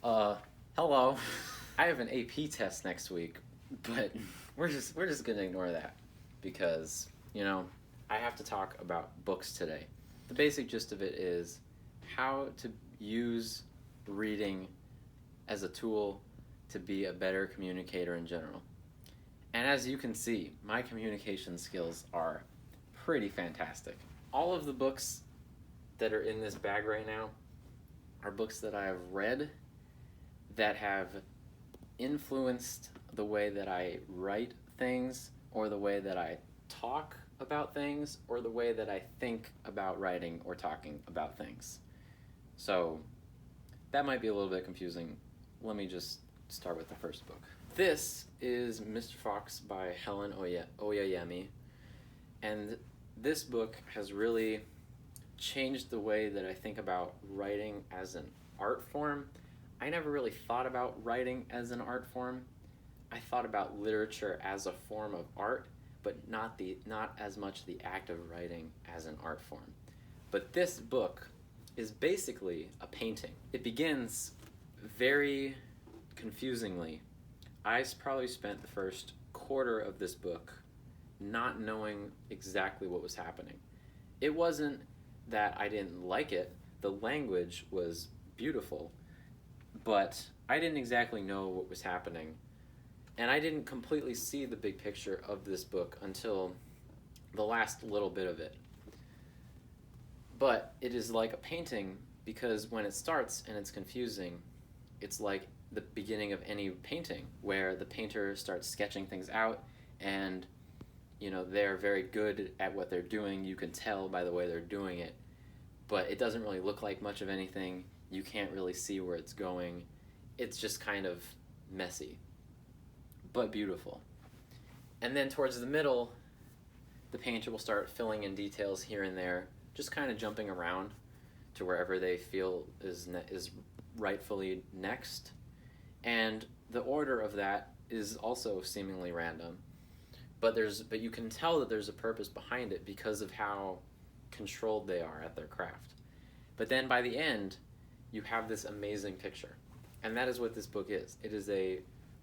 Uh, Hello. I have an AP test next week, but we're just gonna ignore that because I have to talk about books today. The basic gist of it is how to use reading as a tool to be a better communicator in general. And as you can see, my communication skills are pretty fantastic. All of the books that are in this bag right now are books that I have read that have influenced the way that I write things, or the way that I talk about things, or the way that I think about writing or talking about things. So that might be a little bit confusing. Let me just start with the first book. This is Mr. Fox by Helen Oyeyemi, and this book has really changed the way that I think about writing as an art form. I never really thought about writing as an art form. I thought about literature as a form of art, but not as much the act of writing as an art form. But this book is basically a painting. It begins very confusingly. I probably spent the first quarter of this book not knowing exactly what was happening. It wasn't that I didn't like it. The language was beautiful, but I didn't exactly know what was happening. And I didn't completely see the big picture of this book until the last little bit of it. But it is like a painting because when it starts and it's confusing, it's like the beginning of any painting where the painter starts sketching things out, and they're very good at what they're doing. You can tell by the way they're doing it, but it doesn't really look like much of anything. You can't really see where it's going. It's just kind of messy, but beautiful. And then towards the middle, the painter will start filling in details here and there, just kind of jumping around to wherever they feel is rightfully next. And the order of that is also seemingly random, but you can tell that there's a purpose behind it because of how controlled they are at their craft. But then by the end, you have this amazing picture. And that is what this book is. It is a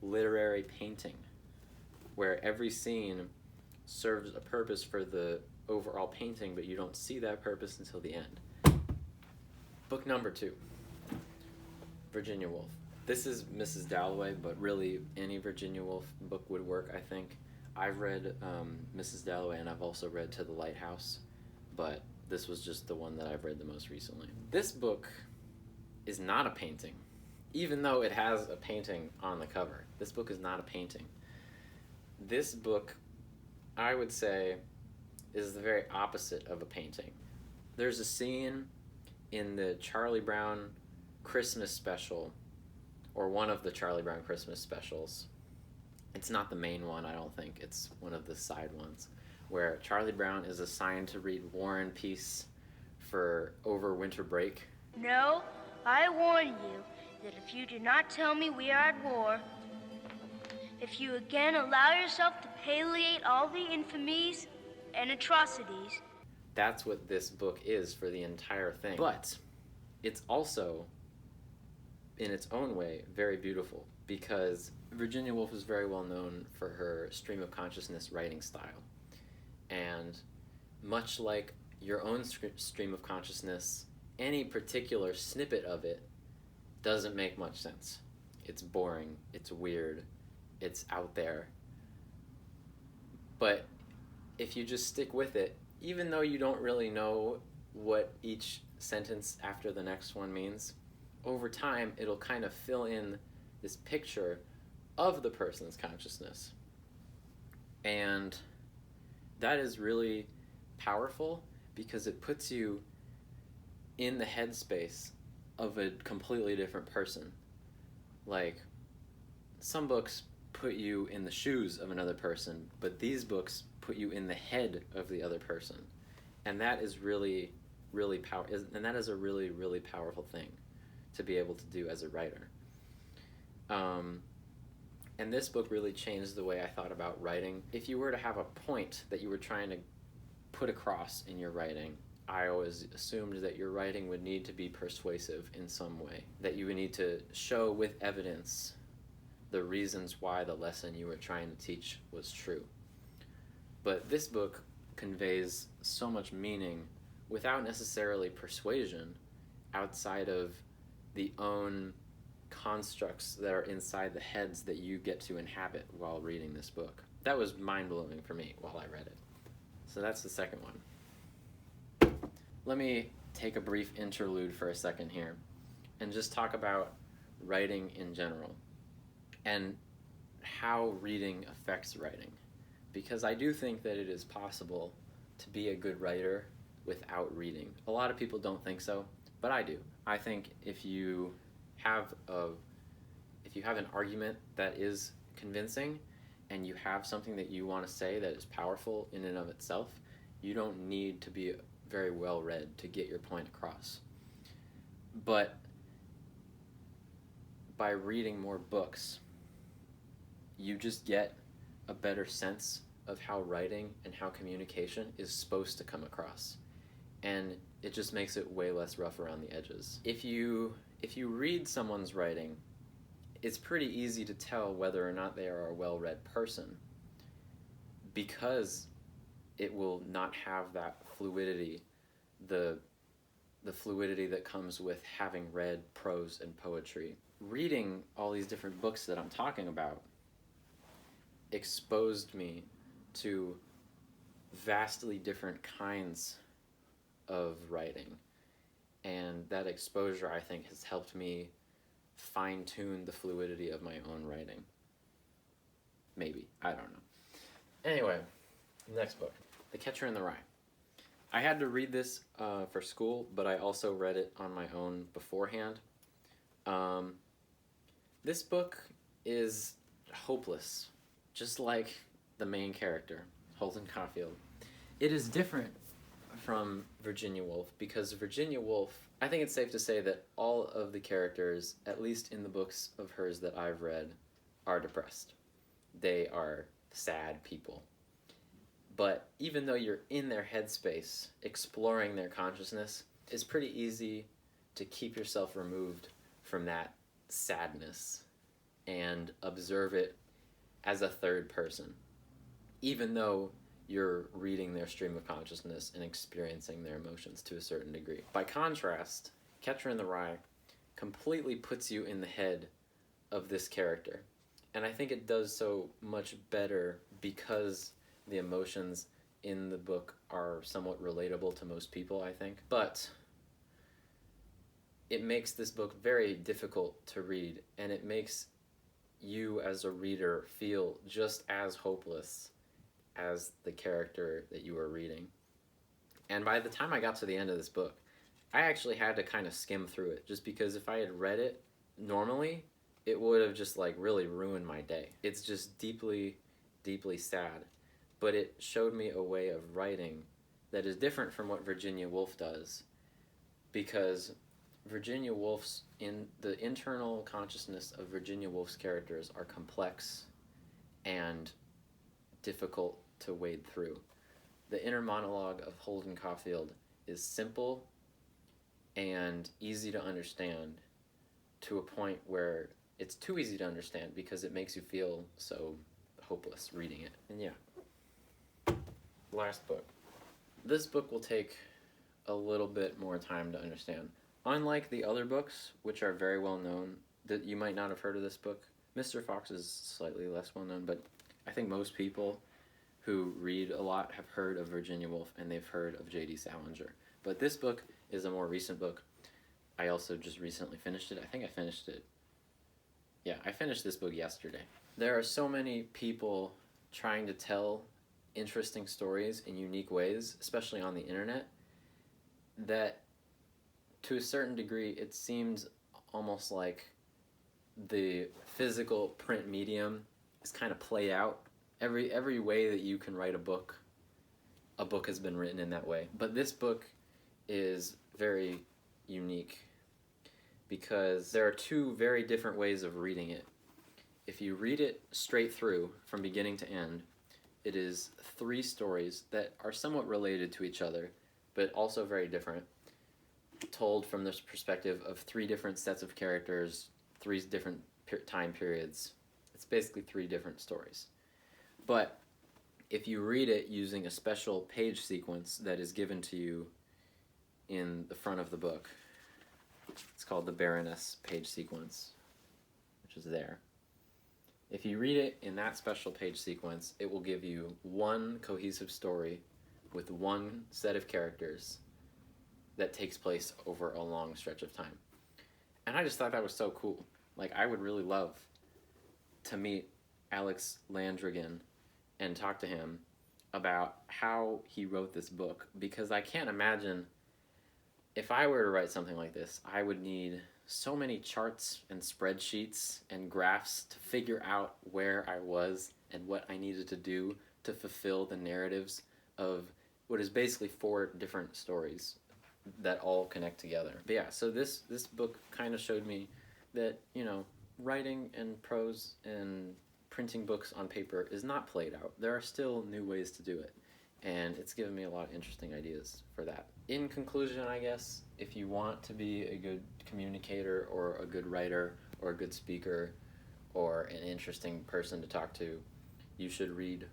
literary painting where every scene serves a purpose for the overall painting, but you don't see that purpose until the end. Book number 2, Virginia Woolf. This is Mrs. Dalloway, but really any Virginia Woolf book would work, I think. I've read Mrs. Dalloway, and I've also read To the Lighthouse, but this was just the one that I've read the most recently. This book is not a painting, even though it has a painting on the cover. This book is not a painting. This book, I would say, is the very opposite of a painting. There's a scene in the Charlie Brown Christmas special, or one of the Charlie Brown Christmas specials. It's not the main one, I don't think. It's one of the side ones, where Charlie Brown is assigned to read War and Peace over winter break. No, I warn you that if you do not tell me we are at war, if you again allow yourself to palliate all the infamies and atrocities. That's what this book is for the entire thing. But it's also, in its own way, very beautiful, because Virginia Woolf is very well known for her stream of consciousness writing style. And much like your own stream of consciousness, any particular snippet of it doesn't make much sense. It's boring, it's weird, it's out there. But if you just stick with it, even though you don't really know what each sentence after the next one means, over time it'll kind of fill in this picture of the person's consciousness. And that is really powerful because it puts you in the headspace of a completely different person. Like, some books put you in the shoes of another person, but these books put you in the head of the other person. And that is really, really and that is a really, really powerful thing to be able to do as a writer. And this book really changed the way I thought about writing. If you were to have a point that you were trying to put across in your writing, I always assumed that your writing would need to be persuasive in some way, that you would need to show with evidence the reasons why the lesson you were trying to teach was true. But this book conveys so much meaning without necessarily persuasion outside of the own constructs that are inside the heads that you get to inhabit while reading this book. That was mind-blowing for me while I read it. So that's the second one. Let me take a brief interlude for a second here and just talk about writing in general and how reading affects writing. Because I do think that it is possible to be a good writer without reading. A lot of people don't think so, but I do. I think if you have an argument that is convincing and you have something that you want to say that is powerful in and of itself, you don't need to be very well read to get your point across. But by reading more books, you just get a better sense of how writing and how communication is supposed to come across. And it just makes it way less rough around the edges. If you read someone's writing, it's pretty easy to tell whether or not they are a well-read person, because it will not have that fluidity, the fluidity that comes with having read prose and poetry. Reading all these different books that I'm talking about exposed me to vastly different kinds of writing, and that exposure, I think, has helped me fine-tune the fluidity of my own writing. Maybe, I don't know. Anyway, next book, The Catcher in the Rye. I had to read this for school, but I also read it on my own beforehand. This book is hopeless, just like the main character, Holden Caulfield. It is different from Virginia Woolf because Virginia Woolf, I think it's safe to say that all of the characters, at least in the books of hers that I've read, are depressed. They are sad people. But even though you're in their headspace, exploring their consciousness, it's pretty easy to keep yourself removed from that sadness and observe it as a third person, even though you're reading their stream of consciousness and experiencing their emotions to a certain degree. By contrast, Catcher in the Rye completely puts you in the head of this character. And I think it does so much better because the emotions in the book are somewhat relatable to most people, I think. But it makes this book very difficult to read, and it makes you as a reader feel just as hopeless as the character that you were reading. And by the time I got to the end of this book, I actually had to kind of skim through it, just because if I had read it normally, it would have just like really ruined my day. It's just deeply, deeply sad. But it showed me a way of writing that is different from what Virginia Woolf does, because Virginia Woolf's, in the internal consciousness of Virginia Woolf's characters are complex and difficult to wade through. The inner monologue of Holden Caulfield is simple and easy to understand, to a point where it's too easy to understand because it makes you feel so hopeless reading it. And yeah, last book. This book will take a little bit more time to understand. Unlike the other books, which are very well known, that you might not have heard of this book, Mr. Fox is slightly less well known, but I think most people who read a lot have heard of Virginia Woolf, and they've heard of J.D. Salinger. But this book is a more recent book. I also just recently finished it. I think I finished it. Yeah, I finished this book yesterday. There are so many people trying to tell interesting stories in unique ways, especially on the internet, that to a certain degree it seems almost like the physical print medium is kind of played out. Every way that you can write a book has been written in that way. But this book is very unique because there are two very different ways of reading it. If you read it straight through from beginning to end, it is 3 stories that are somewhat related to each other, but also very different, told from this perspective of three different sets of characters, three different time periods. It's basically three different stories. But if you read it using a special page sequence that is given to you in the front of the book, it's called the Baroness page sequence, which is there. If you read it in that special page sequence, it will give you one cohesive story with one set of characters that takes place over a long stretch of time. And I just thought that was so cool. Like, I would really love to meet Alex Landrigan and talk to him about how he wrote this book, because I can't imagine, if I were to write something like this, I would need so many charts and spreadsheets and graphs to figure out where I was and what I needed to do to fulfill the narratives of what is basically 4 different stories that all connect together. But yeah, so this book kind of showed me that, you know, writing and prose and printing books on paper is not played out. There are still new ways to do it, and it's given me a lot of interesting ideas for that. In conclusion, I guess, if you want to be a good communicator or a good writer or a good speaker or an interesting person to talk to, you should read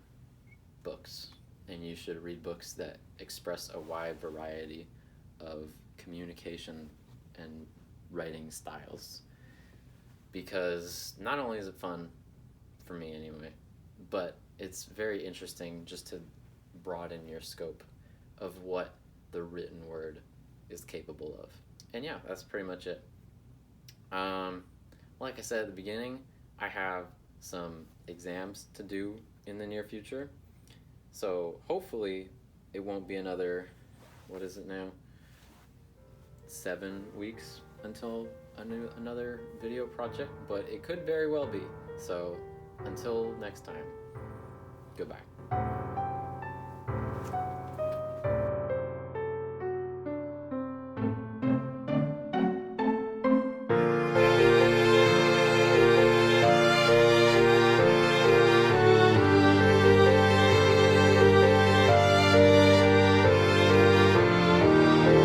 books, and you should read books that express a wide variety of communication and writing styles, because not only is it fun, for me anyway, but it's very interesting just to broaden your scope of what the written word is capable of. And yeah, that's pretty much it. Like I said at the beginning, I have some exams to do in the near future, so hopefully it won't be another, what is it now, 7 weeks until another video project, but it could very well be. So until next time, goodbye.